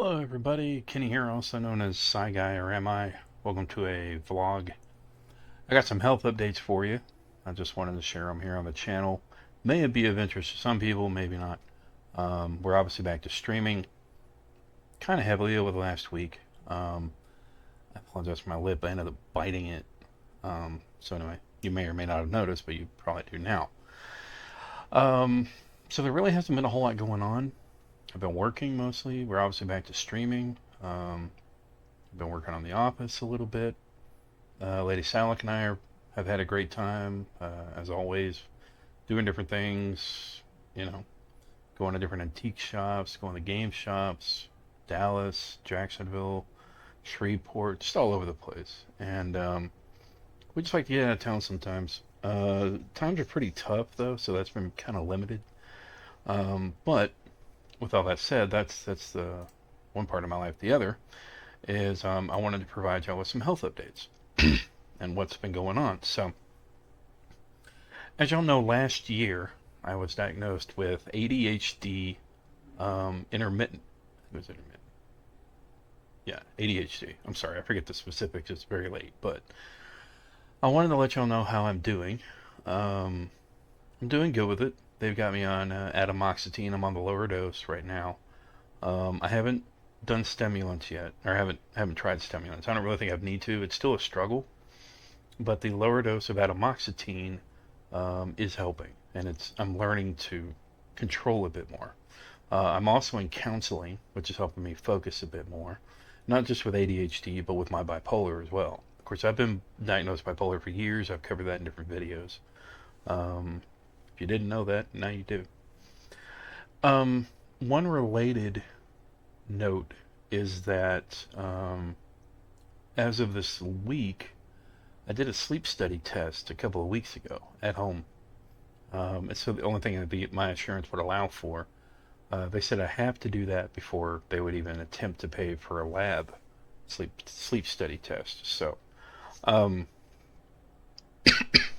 Hello everybody, Kenny here, also known as psyguyorami. Welcome to a vlog. I got some health updates for you. I just wanted to share them here on the channel. May be of interest to some people, maybe not. We're obviously back to streaming, kind of heavily over the last week. I apologize for my lip, I ended up biting it. So anyway, you may or may not have noticed, but you probably do now. So there really hasn't been a whole lot going on. I've been working mostly. We're obviously back to streaming. I've been working on The Office a little bit. Lady Salik and I have had a great time, as always, doing different things, going to different antique shops, going to game shops, Dallas, Jacksonville, Shreveport, just all over the place. And we just like to get out of town sometimes. Times are pretty tough, though, so that's been kind of limited. But with all that said, that's the one part of my life. The other is I wanted to provide y'all with some health updates and what's been going on. So, as y'all know, last year I was diagnosed with ADHD intermittent. It was intermittent. Yeah, ADHD. I'm sorry, I forget the specifics. It's very late, but I wanted to let y'all know how I'm doing. I'm doing good with it. They've got me on Adamziomal. I'm on the lower dose right now. I haven't done stimulants yet, or haven't tried stimulants. I don't really think I need to. It's still a struggle, but the lower dose of Adamziomal is helping, and I'm learning to control a bit more. I'm also in counseling, which is helping me focus a bit more, not just with ADHD, but with my bipolar as well. Of course, I've been diagnosed bipolar for years. I've covered that in different videos. If you didn't know that, now you do. One related note is that as of this week, I did a sleep study test a couple of weeks ago at home. It's the only thing that my insurance would allow for. They said I have to do that before they would even attempt to pay for a lab sleep study test. So,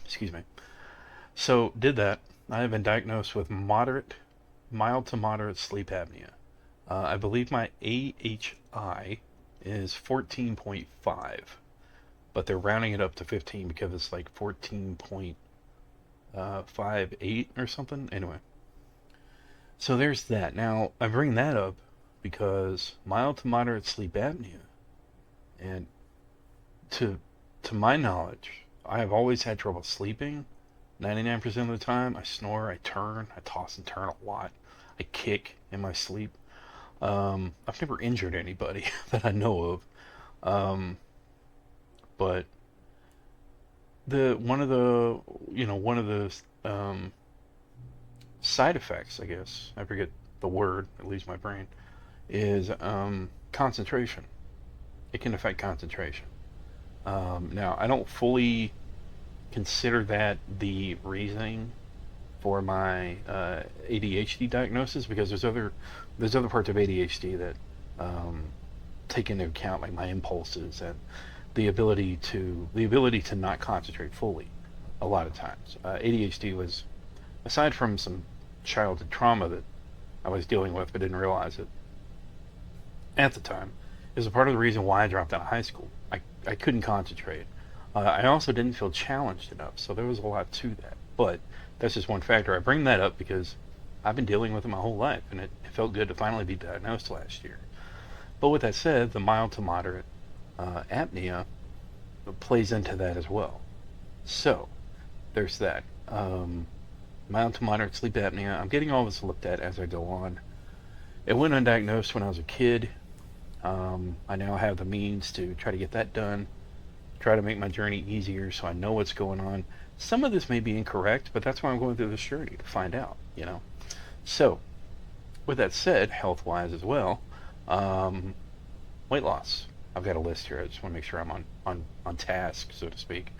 excuse me. So did that. I have been diagnosed with mild to moderate sleep apnea. I believe my AHI is 14.5, but they're rounding it up to 15 because it's like 14.58 or something. Anyway, so there's that. Now, I bring that up because mild to moderate sleep apnea, and to my knowledge, I have always had trouble sleeping. 99% of the time, I snore, I turn, I toss and turn a lot. I kick in my sleep. I've never injured anybody that I know of. But one of the side effects, I guess, I forget the word, it leaves my brain, is concentration. It can affect concentration. Now, I don't fully consider that the reasoning for my ADHD diagnosis, because there's other parts of ADHD that take into account, like my impulses and the ability to not concentrate fully a lot of times. ADHD was, aside from some childhood trauma that I was dealing with but didn't realize it at the time, is a part of the reason why I dropped out of high school. I couldn't concentrate. I also didn't feel challenged enough, so there was a lot to that. But that's just one factor. I bring that up because I've been dealing with it my whole life, and it felt good to finally be diagnosed last year. But with that said, the mild to moderate apnea plays into that as well. So there's that. Mild to moderate sleep apnea. I'm getting all this looked at as I go on. It went undiagnosed when I was a kid. I now have the means to try to get that done. Try to make my journey easier so I know what's going on. Some of this may be incorrect, but that's why I'm going through this journey, to find out, So, with that said, health-wise as well, weight loss. I've got a list here. I just want to make sure I'm on task, so to speak.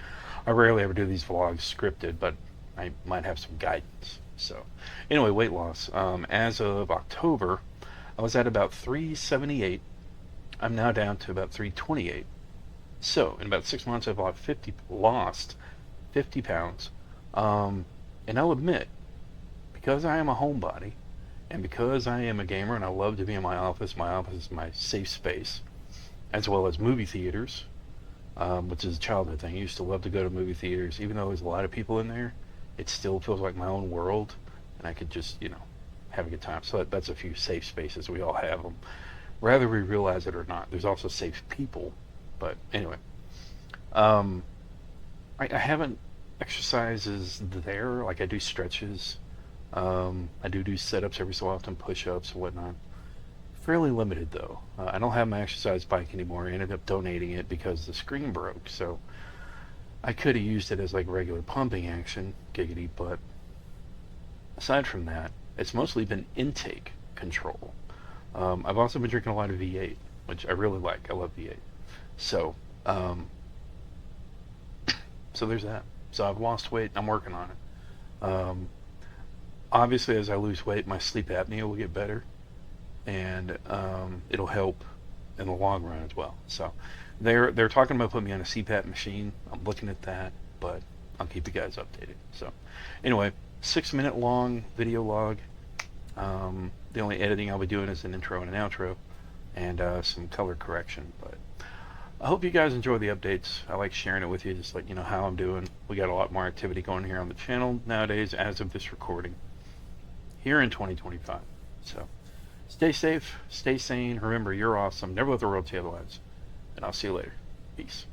I rarely ever do these vlogs scripted, but I might have some guidance. So, anyway, weight loss. As of October, I was at about 378. I'm now down to about 328. So, in about 6 months, I've lost 50 pounds. And I'll admit, because I am a homebody, And because I am a gamer and I love to be in my office is my safe space, as well as movie theaters, which is a childhood thing. I used to love to go to movie theaters. Even though there's a lot of people in there, it still feels like my own world, and I could just, have a good time. So that's a few safe spaces. We all have them, whether we realize it or not. There's also safe people. But anyway, I haven't exercises there. Like I do stretches. I do sit-ups every so often, push-ups and whatnot. Fairly limited though. I don't have my exercise bike anymore. I ended up donating it because the screen broke. So I could have used it as like regular pumping action, giggity. But aside from that, it's mostly been intake control. I've also been drinking a lot of V8, which I really like. I love V8. So, so there's that. So I've lost weight. I'm working on it. Obviously, as I lose weight, my sleep apnea will get better, and it'll help in the long run as well. So they're talking about putting me on a CPAP machine. I'm looking at that, but I'll keep you guys updated. So anyway, 6-minute long video log. The only editing I'll be doing is an intro and an outro, and some color correction. But I hope you guys enjoy the updates. I like sharing it with you, just like how I'm doing. We got a lot more activity going here on the channel nowadays as of this recording here in 2025. So stay safe, stay sane. Remember, you're awesome. Never let the world tell you otherwise. And I'll see you later. Peace.